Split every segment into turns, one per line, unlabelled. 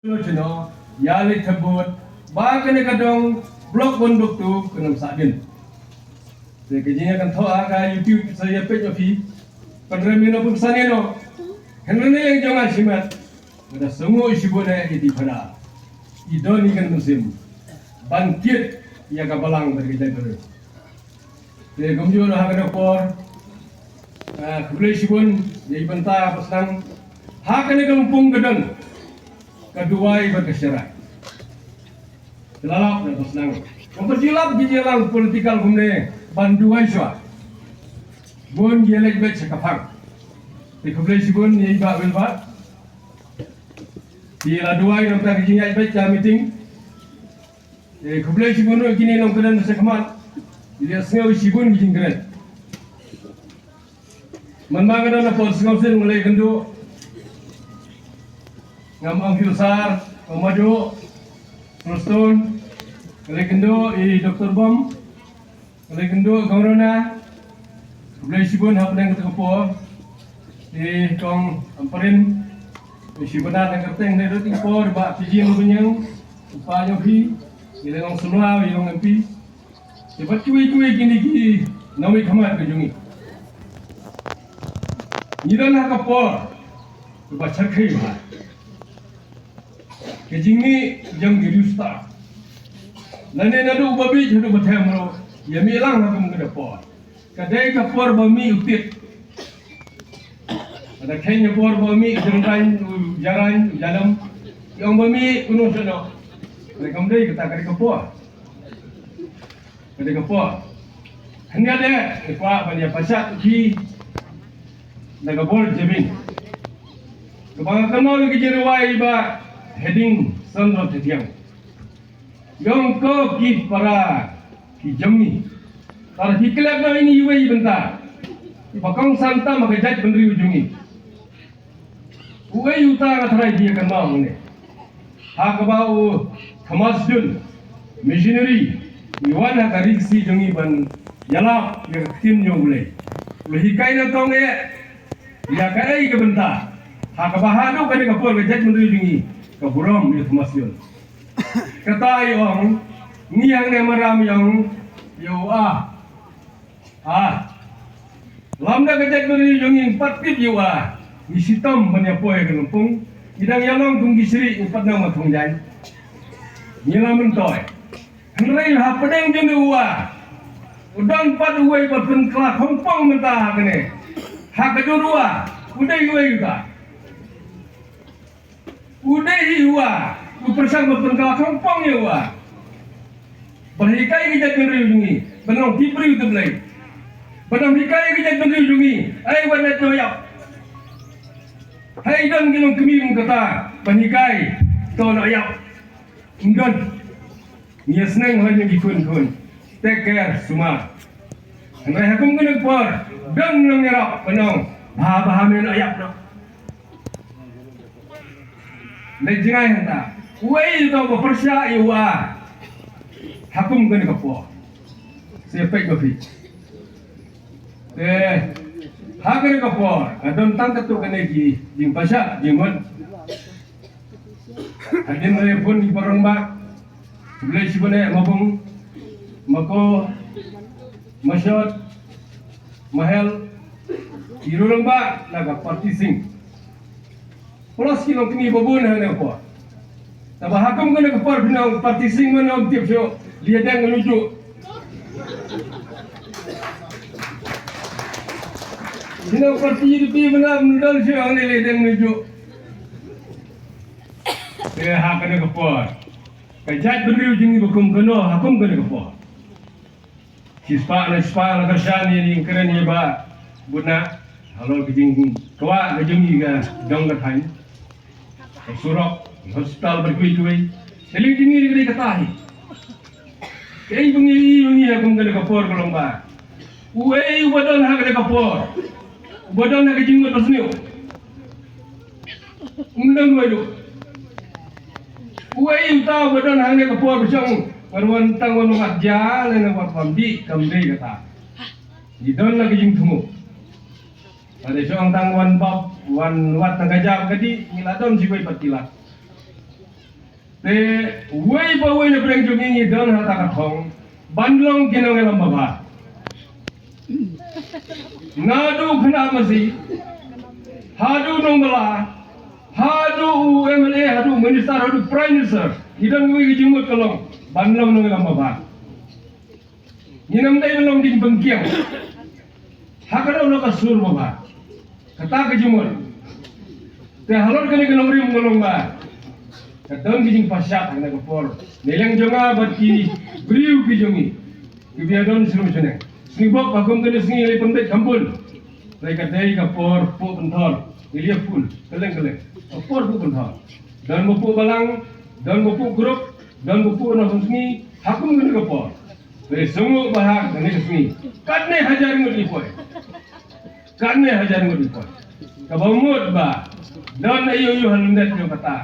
Cino, yali tebut, bagane kadong blog one blog tu kenam sadin. Saya kerjanya kan tahu agak YouTube saya page ofi, penerima pun sana no. Henry yang jangan simat, ada semua isi boleh di pada. Idon ikan musim, bangkit ia kabalang dari kita itu. Saya kemudian orang ada por, kebelah isi pun jadi bentah pasang, hak ini kampung gedang. Kedua ibarat kesyarat. Jelalap dan bersenang. Memperjilap gijalang politikal kumne banduai syua. Bun gelek bet sekapang. Di kebelah si bun ni ibak wilbat. Di laduai nonton gijinya bet jam meeting. Di kebelah si bun kini nonton sekamat. Di asngawi si bun gijing keren. Manbangan na pol sengausin mulai kendu. Ngamang Filsar, Omado, Proston, Kalekendo, Dr. Bom, Kalekendo, Gaurona, Kebelah Sibun, Hapnang Ketekepo, Kong Amparin, Sibunan yang kerteng dari Tingpor, Bak Pijing Lubenyang, Upah Nyofi, Ileng Semua, Ileng MP, Cepat cuy-cuy gini-gini, Nawi Khamat Kejungi. Nidan Hakapor, Ubah Cerkai Mahal. Kejini yang dirusta. Nane nado babi jadu batam ro. Yami lang hakum kada por. Kadai ka por bami utit. Ada kenya por bami jengkan jaran jalam. Yang bami kuno sono. Rekam dai kata kada ka por. Kada ka por. Hanya ada ikwa bania pasat ki naga bol jebin. Kebanyakan mau kejeruai ba heading Sandra Tetiang. Yang ko ki para ki jami. Para hiklab na ini iwe bentar. Ipakang santa magajat bendri ujungi. Uwe yuta ngatrai dia kan mau ne. Hakabau Kamasdun missionary iwana kariksi jungi ban yala ya tim nyole. Lehikai na tong ya kai ke bentar. Hakabahado kan kapol gajat bendri ujungi. Kaburam informasi. Kata yang ni yang namaram yang yo lamda kejak beri jongin patip yo ni sitam menyapoy kelumpung idang yalong tunggi siri empat nama tungjan nyala mentoy henry hapadeng jeng udang pad uwe patun kelak kompong mentah kene hak kedua udai uwe juga udai iwa upersang berpengkala kompong ya wa berhikai kijat menerjungi benong tipri itu belai benong hikai kijat menerjungi ay wanet noyak hai dan ginong kemim kata berhikai to noyak inggon nia senang hanya dikun take care semua andai hakum kena por dan ngerap benong bahamen noyak no Lejingai hanta, wei itu bepersia iwa, hakum kena kapur, siapa kopi, hak kena kapur, adon tangkat tu kena di jing pasha jingon, adin telepon di perumah, boleh sibuk mabung, mako, masyad, mahal, irulung ba, naga parti sing. Plus kini kini babun hanya apa? Tapi hakim kena kepar bina parti sing mana tiap so lihat yang menuju. Bina parti itu bina menudal so yang lihat yang menuju. Hak kena kepar. Kajat beri ujung hukum kena hakim kena kepar. Sispa na kerjaan ini keren ya ba guna kalau kejing kawa kejing juga dong kerjain. Surok hospital berkuih-kuih seling tinggi di katahi kei bungi aku kena kapor kolomba uei badan hak kena kapor badan hak jinggot pasniu undang wayu uei ta badan hak kena kapor besong warwan tangwan makja lena wat pamdi kamdei kata didon lagi jing tumu ada seorang tangwan bab wan wat tagajab kadi ngiladon si boy patilat te wei ba wei le breng jung ni don ha ta ka thong banlong kinong elam baba nadu khana masi hadu nombala hadu MLA hadu minister hadu prime minister hidang wei jumut kalong banlong nong elam baba ninam dai belum din bengkiang hakado lo ka sur baba kata ke jumut te halor kene ke nomri ngolong ba kadon kijing pasyak na kapor neleng jonga bat ki briu ki jongi ki biadon sirum chune sibok bagum kene singi le pembet kampul lai kadai kapor pu penthor ilia pul keleng kapor pu penthor dan mupu balang dan mupu grup dan mupu na singi hakum kene kapor te sungu bahag kene singi kadne hajar ngut ipoy kadne hajar ngut ipoy kabamut ba dan ayo halundet yo kata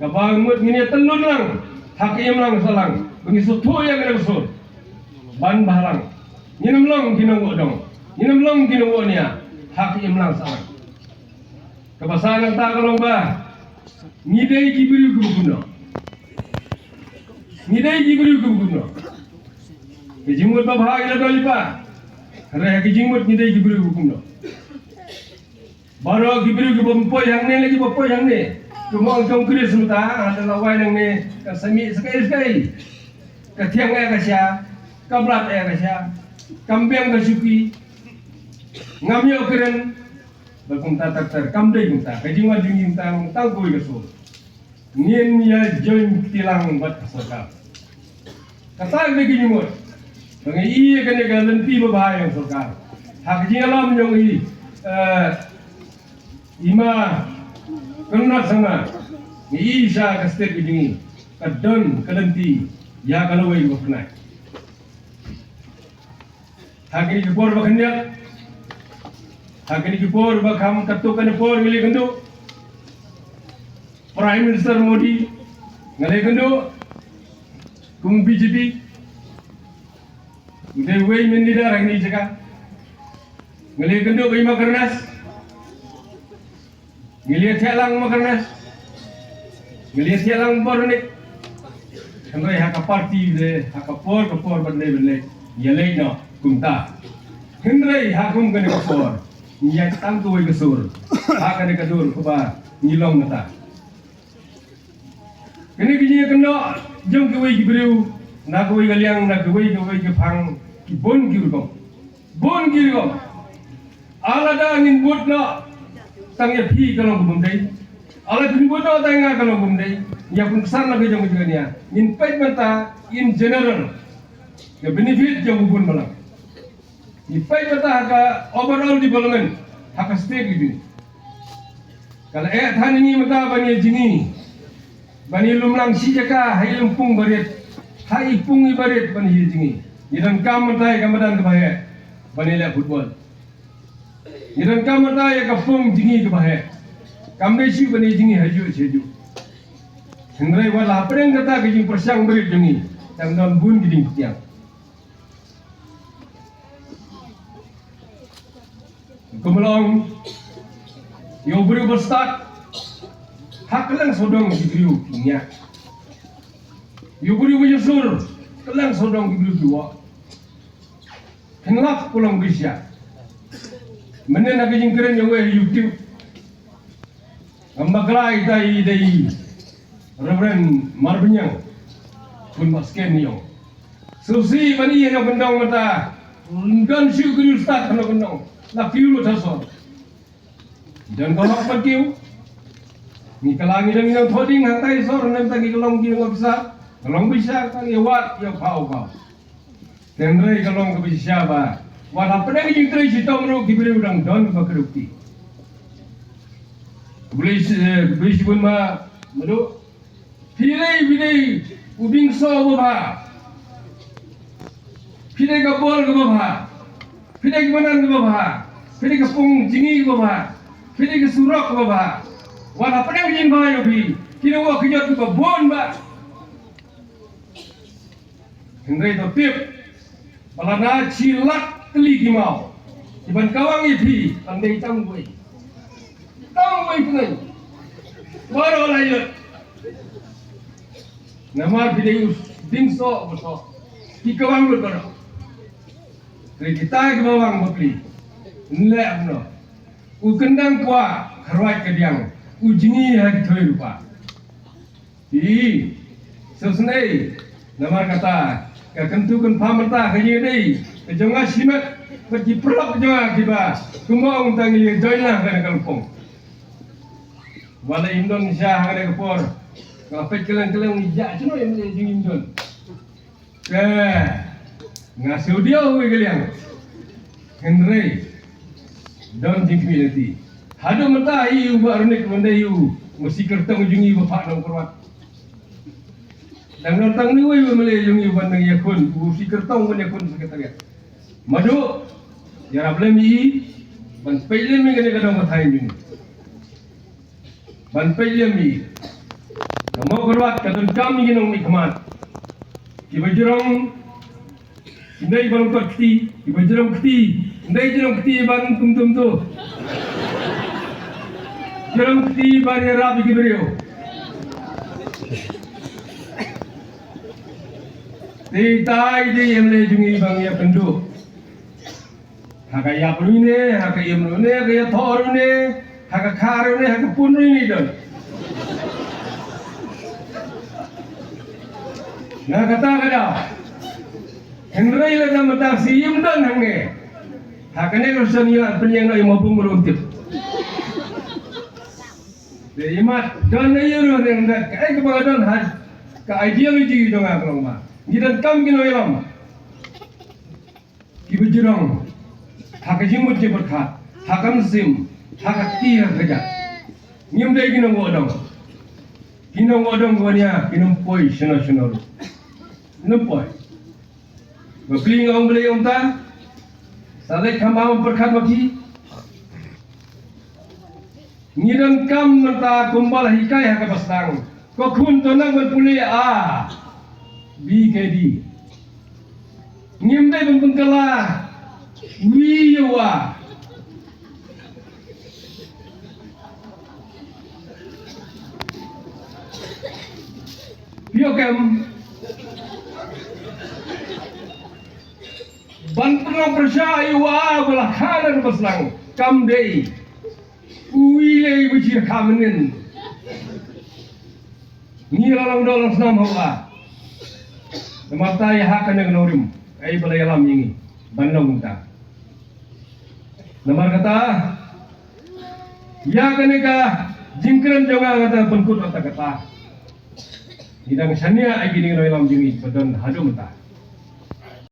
kabamut ngini telun lang hakim lang salang bengisu tu yang kena usul ban bahalang nyinam long kinong odong nyinam long kinong nia hakim lang salang kebasan ang tagalong ba ngidai gibiru kubuno ngidai gibiru kubuno kijimut ba bahagi na dolipa kare kijimut ngidai gibiru kubuno baru gibiru ke bompoy yang ni lagi bompoy yang ni cuma orang kiri semuta ada lawan yang ni kasami sekali ketiang ayah kasya kablat ayah kasya kambing kasuki ngamyo keren bakum tatak ter kamdai kumta kajingwa jingim tang tangkoi kasul ngin ya join tilang bat kasaka kata lagi jimut bangai iya kene galenti babahaya sarkar hak jingalam yang i ima kena sama ni isya kastet begini kadon kalenti ya kalau wei buknai hagini kepor bakanya hagini kepor bakam katukan kepor ngeli kendu Prime Minister Modi ngeli kendu kum BJP udah wei menida rangni jaga ngeli kendu bima kernas ngelihat helang makarnas ngelihat helang bornik sampai haka parti de haka por bende yelei no kumta hendrai hakum kene por nya tang tuoi kesur haka ne kadur kuba ngilong nata kene kinya kendo jong ke wei gibreu na ko wei galiang na ko wei ke phang ki bon girgo ala da ngin butna tangnya pi kalau bumdai ala pin bodo tanga kalau bumdai ya pun kesan lagi jong juga nia in pet mata in general the benefit jong bun malang in pet mata haka overall development haka state gitu kalau than ini mata bani jini bani lumlang si jaka hai lumpung barit hai pung ibarit bani jini idan kam mata kamadan kebaya bani la football idan kamata ya kapung jingi ke bahe kamde si bani jingi haju seju hendrai wala apreng kata ke jing persang berit jingi tang don bun giding tiang kumlong yo beri berstat hak lang sodong gibiu kinya yo beri menyusur kelang sodong gibiu dua henlap pulang bisya menen nak jing keren yang weh YouTube ambaklai dai Reverend Marbenyang pun masken yo susi bani yang gendong mata gan syu guru start kana gendong la piulu taso dan kalau pergiu ni kalangi dan yang thoding hantai sor nem tagi kelong ki ngalong bisa tang yawat ya pau tenre kelong ke bisa ba wala pedang jing tri sitong ro gibri udang don bakrukti boleh pun ma madu pilai bidai ubing so ba pilai gabol ke ba pilai manan ke ba pilai kapung jingi ke ba pilai ke surok ke ba wala pedang jing ba yo bi kino wa kijot ke bon ba hendai to tip balana cilak teli kimau iban kawang ipi pandai tangwei penai baru layut Namar video dingso besok. Kikawang berkono. Jadi kita ke bawang beli. Nilai apa? Ukendang kuah keruat kediang. Ujingi hati thoi rupa. Di sesenai namar kata kekentukan pamerta kaji dei. Kejonga simat pergi perlok kejonga kiba. Kumau tangi joinlah kena kampung. Wala Indonesia kena kepor. Kapet kelang-kelang ijak cino yang boleh jingin John. Ngasuh dia kalian. Henry don jingkilati. Hado mata iu baru nek menda iu mesti kertang jungi bapak nang perwat. Dan nonton ni wei boleh jungi bandang yakun. Mesti kertang pun yakun sekretariat. Madu ya problem i ban pele mi kena kadang matain jungi. Ban pele mi kamu keruat kadang kami ginong nikmat. Iba jerong, indai balong keti, iba jerong keti, indai jerong keti ban tum tu. Jerong keti ban rabi kibrio. Titai di yang lejungi bang ya pendu. Hakaya perune, hakaya merune, hakaya thorune, hakakarune, hakapunune don. Nah kata kada, Henry lagi mata siam dan hange, hakane rusanya penyang yang mampu meruntip. Jadi mat dan ayuran yang dak, kebadan had, ke ideologi dong aku lama. Kita kam kino ilam, kibujurang, hakajimut jeberkat, hakam sim, hakati hakaja. Nyamdai kino ngodong, gua poi seno. Nampai. Beli ngau beli unta, sadai kambang perkat maki. Ngidan kam menta kumbal hikai haka bastang. Kokun tonang berpulih BKD. Ngimdai pempengkala wiwa. Biokam Bantang percaya wah belah kanan berselang kam day uile biji kamenin ni lalang dolang senam hawa mata ya hakan yang norim ai balai alam ini bandong ta nomor kata ya kaneka jingkran jonga kata penkut kata hidang sania ai gini alam ini badan hadu mata